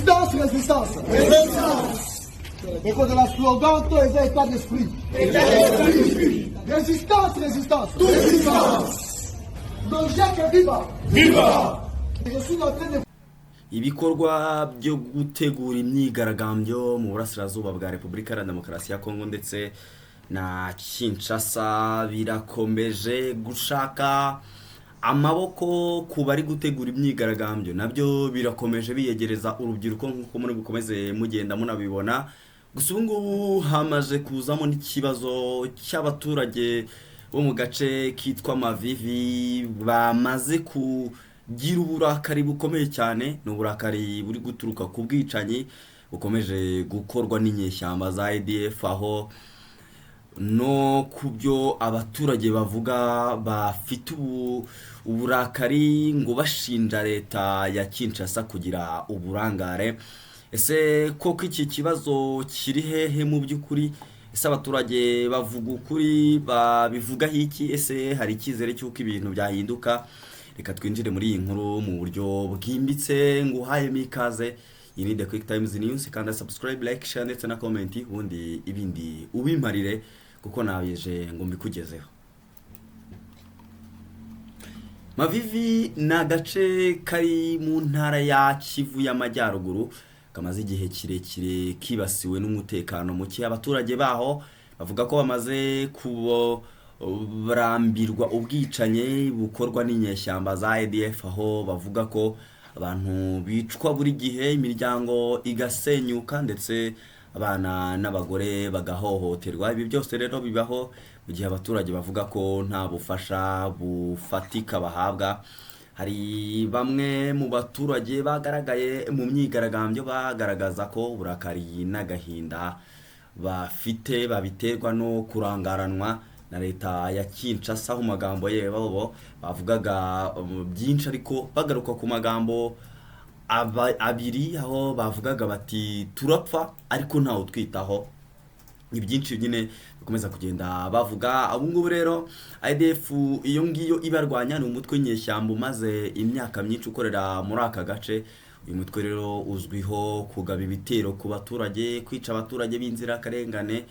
Résistance, résistance. Résistance. Écho de la slogan, tout est état d'esprit. État d'esprit. Résistance, résistance. Résistance. Donc, Jacques, viva. Viva. Je suis en train de... ibikorwa byo gutegura imyigaragambyo mu burasirazuba bwa Repubulika ya Demokarasi ya Kongo ndetse na Kinshasa birakomeje gushaka amaboko ku bari gutegura imyigaragambyo, nabyo birakomeje biyegereza urubyiruko nk'uko muri bukomeze mugenda munabibona. Gusa ubu ngubu hamaze kuzamo n'ikibazo cy'abaturage bo mu gace kitwa Mavivi bamaze kugira uburakari bukomeye cyane. Ni uburakari buri guturuka ku bwicanyi bukomeje gukorwa n'inyeshyamba za ADF, aho no kubyo abaturage bavuga bafite uburakari ngo bashinja leta ya Kinshasa kugira uburangare. Ese koko iki kibazo kiri hehe mu by'ukuri? Ese abaturage bavuga ukuri, babivugaho iki? Ese hari icyizere cy'uko ibintu byahinduka? Reka twinjire muri iyi nkuru mu buryo bwimbitse ngo uhayemo ikaze. Iyi ni The Quick Times News, kandi subscribe, like, share ndetse na comment, ubundi ibindi ubimparire kuko nabije ngo mbikugezeho. Mavivi ni agace kari mu ntara ya Kivu y'Amajyaruguru kamaze igihe kirekire kibasiwe n'umutekano muke. Abaturage baho bavuga ko bamaze barambirwa ubwicanye bukorwa n'inyeshyamba za ADF, aho bavuga ko abantu bicwa buri gihe, imiryango igasenyuka ndetse abana n'abagore bagahohoterwa. Ibi byose rero bibaho mu gihe abaturage bavuga ko nta bufasha bufatika bahabwa. Hari bamwe mu baturage bagaragaye mu myigaragambyo bagaragaza ko uburakari n'agahinda bafite babiterwa no kurangaranwa na leta ya Kinshasa. Mu magambo yabo bavugaga byinshi, ariko bagaruka ku magambo abiri, aho bavugaga bati turapfa ariko ntawe twitaho. Ni byinshi nyine bikomeza kugenda bavuga. Ubu ngubu rero ADF iyo ngiyo ibarwanya ni umutwe w'inyeshyamba umaze imyaka myinshi ukorera muri aka gace. Uyu mutwe rero uzwiho kugaba ibitero ku baturage, kwica abaturage b'inzirakarengane,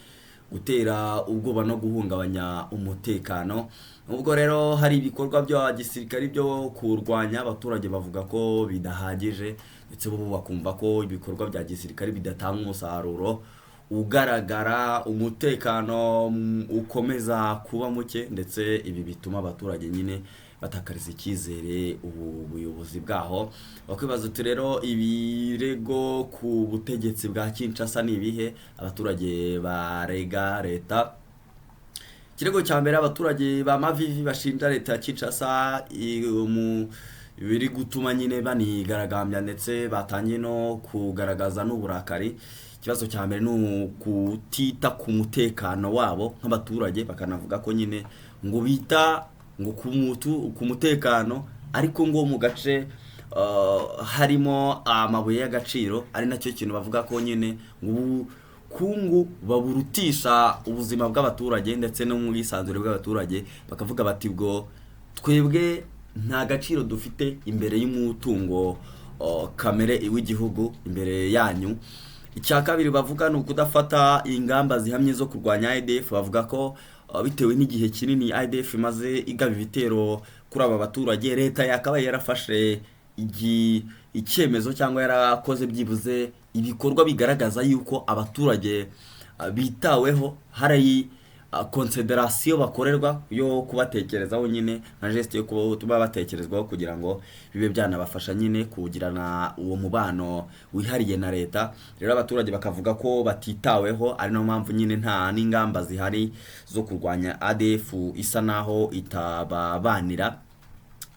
gutera ubwoba no guhungabanya umutekano. Ubwo rero hari ibikorwa bya gisirikare byo kurwanya abaturage, bavuga ko bidahagije ndetse bo bakumva ko ibikorwa bya gisirikare bidatanga umusaruro ugaragara, umutekano ukomeza kuba muke, ndetse ibi bituma abaturage nyine batakariza icyizere ubuyobozi bwaho. Bakwibaza uti rero ibirego ku butegetsi bwa Kinshasa ni ibihe? Abaturage barega leta. Ikirego cya mbere, abaturage ba Mavivi bashinja leta ya Kinshasa biri gutuma nyine banigaragambya ndetse batangiye no kugaragaza n'uburakari. Ikibazo cya mbere ni ukutita ku mutekano wabo nk'abaturage, bakanavuga ko nyine ngo bita ngo ku mutekano, ariko ngo mu gace harimo amabuye y'agaciro, ari nacyo kintu bavuga ko nyine ubukungu baburutisha ubuzima bw'abaturage ndetse no mu bwisanzure bw'abaturage. Bakavuga bati bwo twebwe nta gaciro dufite imbere y'umutungo kamere w'igihugu, imbere yanyu. Icya kabiri bavuga ni ukudafata ingamba zihamye zo kurwanya ADF. Bavuga ko bitewe n'igihe kinini ADF imaze igaba ibitero kuri aba baturage, leta yakabaye yarafashe icyemezo cyangwa yarakoze byibuze ibikorwa bigaragaza yuko abaturage bitaweho, hari consideration bakorerwa yo kubatekerezaho nyine na geste yo kuba batekerezwaho kugira ngo bibe byanabafasha nyine kugirana uwo mubano wihariye na leta. Rero abaturage bakavuga ko batitaweho, ari no mpamvu nyine nta n'ingamba zihari zo kurwanya ADF isa naho itababanira.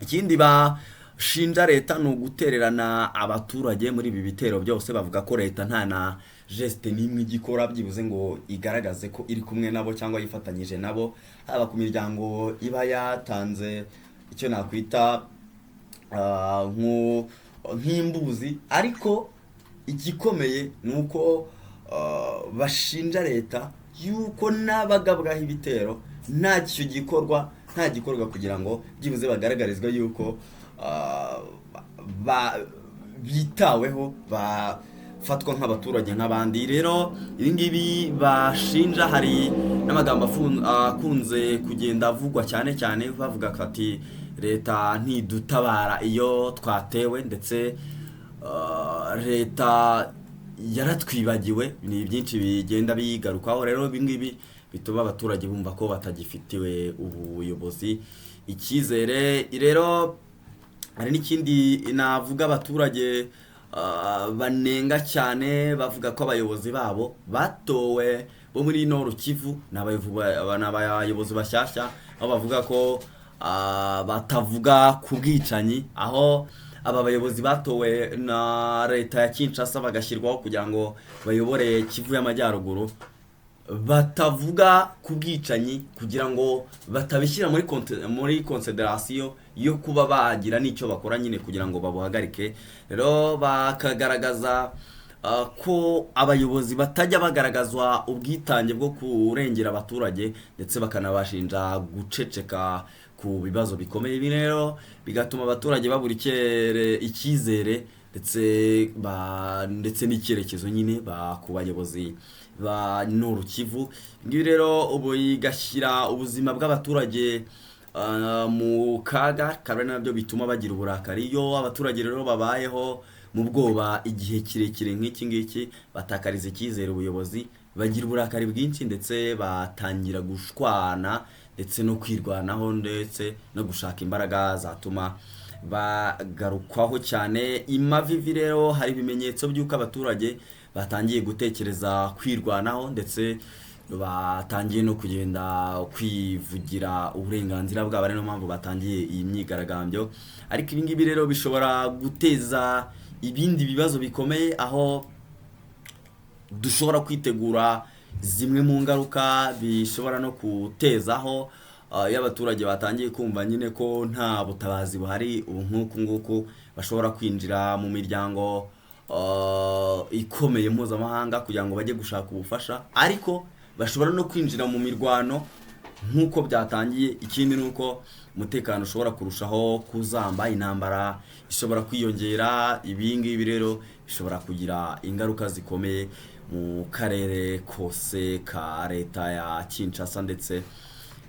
Ikindi bashinja leta ni ugutererana abaturage muri ibi bitero byose. Bavuga ko leta nta na geste nimwe igikora byibuze ngo igaragaze ko iri kumwe nabo cyangwa yifatanyije nabo, haba ku miryango iba yatanze icyo nakwita nk'imbuzi. Ariko igikomeye ni uko bashinja leta yuko n'abagabwaho ibitero nta gikorwa kugira ngo byibuze bagaragarizwe yuko bitaweho bafatwa nk'abaturage nk'abandi. Rero ibingibi bashinja, hari n'amagambo akunze kugenda avugwa cyane cyane bavuga ati leta ntidutabara iyo twatewe, ndetse leta yaratwibagiwe. Ni byinshi bigenda bigarukaho. Rero ibingibi bituma abaturage bumva ko batagifitiwe ubuyobozi icyizere. Rero hari n'ikindi navuga abaturage banenga cyane, bavuga ko abayobozi babo batowe bo muri Nord Kivu n'abayobozi bashyashya, aho bavuga ko batavuga ku bwicanyi, aho aba bayobozi batowe na leta ya Kinshasa bagashyirwaho kugira ngo bayobore Kivu y'Amajyaruguru, batavuga ku bwicanyi kugira ngo batabishyira muri consideration yo kuba bagira n'icyo bakora nyine kugira ngo babuhagarike. Rero bakagaragaza ko abayobozi batajya bagaragazwa ubwitange bwo kurengera abaturage, ndetse bakanabashinja guceceka ku bibazo bikomeye. Ibi rero bigatuma abaturage babura icyizere ndetse n'icyerekezo nyine ku bayobozi ba Nord Kivu. Ngibi rero ubu igashyira ubuzima bw'abaturage mu kaga, kandi nabyo bituma bagira uburakari. Iyo abaturage rero babayeho mu bwoba igihe kirekire nk'iki ngiki, batakariza icyizere ubuyobozi, bagira uburakari bwinshi, ndetse batangira gushwana ndetse no kwirwanaho, ndetse no gushaka imbaraga zatuma bagarukwaho cyane. Imavivi rero hari ibimenyetso by'uko abaturage batangiye gutekereza kwirwanaho, ndetse batangiye no kugenda kwivugira uburenganzira bwabo. ari no mpamvu batangiye iyi myigaragambyo. Ariko ibi ngibi rero bishobora guteza ibindi bibazo bikomeye, aho dushobora kwitegura zimwe mu ngaruka bishobora no kutezaho iyo abaturage batangiye kumva nyine ko nta butabazi buhari. ubu nk'uku nguku bashobora kwinjira mu miryango ikomeye mpuzamahanga kugira ngo bajye gushaka ubufasha, ariko bashobora no kwinjira mu mirwano nk'uko byatangiye. Ikindi ni uko umutekano ushobora kurushaho kuzamba, intambara ishobora kwiyongera. Ibi ngibi rero bishobora kugira ingaruka zikomeye mu karere kose ka leta ya Kinshasa ndetse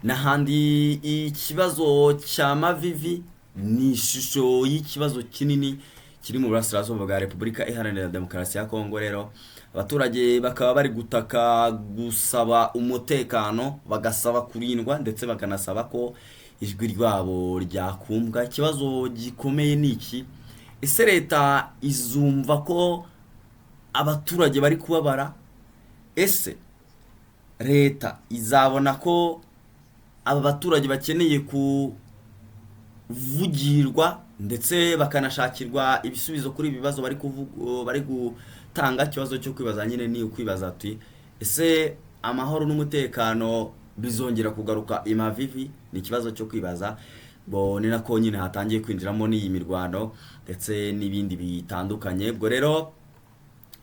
n'ahandi. Ikibazo cya Mavivi ni ishusho y'ikibazo kinini kiri mu burasirazuba bwa Repubulika Iharanira Demokarasi ya Kongo. Rero abaturage bakaba bari gutaka gusaba umutekano, bagasaba kurindwa, ndetse bakanasaba ko ijwi ryabo ryakumvwa. Ikibazo gikomeye ni iki: ese leta izumva ko abaturage bari kubabara? Ese leta izabona ko aba baturage bakeneye kuvugirwa ndetse bakanashakirwa ibisubizo kuri ibi bibazo bari gutanga? Ikibazo cyo kwibaza nyine ni ukwibaza ati ese amahoro n'umutekano bizongera kugaruka Imavivi? Ni ikibazo cyo kwibaza. Ni nako nyine hatangiye kwinjiramo n'iyi mirwano ndetse n'ibindi bitandukanye. Ubwo rero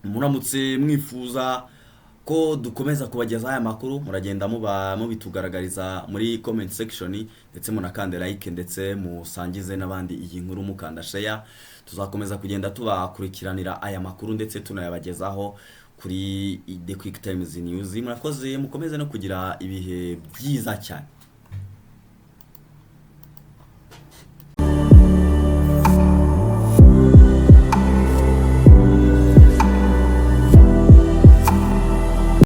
muramutse mwifuza ko dukomeza kubagezaho aya makuru, muragenda mubitugaragariza muri comment section, ndetse munakande like, ndetse musangize n'abandi iyi nkuru, mukanda share. Tuzakomeza kugenda tubakurikiranira aya makuru ndetse tunayabagezaho kuri The Quick Times News. Murakoze, mukomeze no kugira ibihe byiza cyane.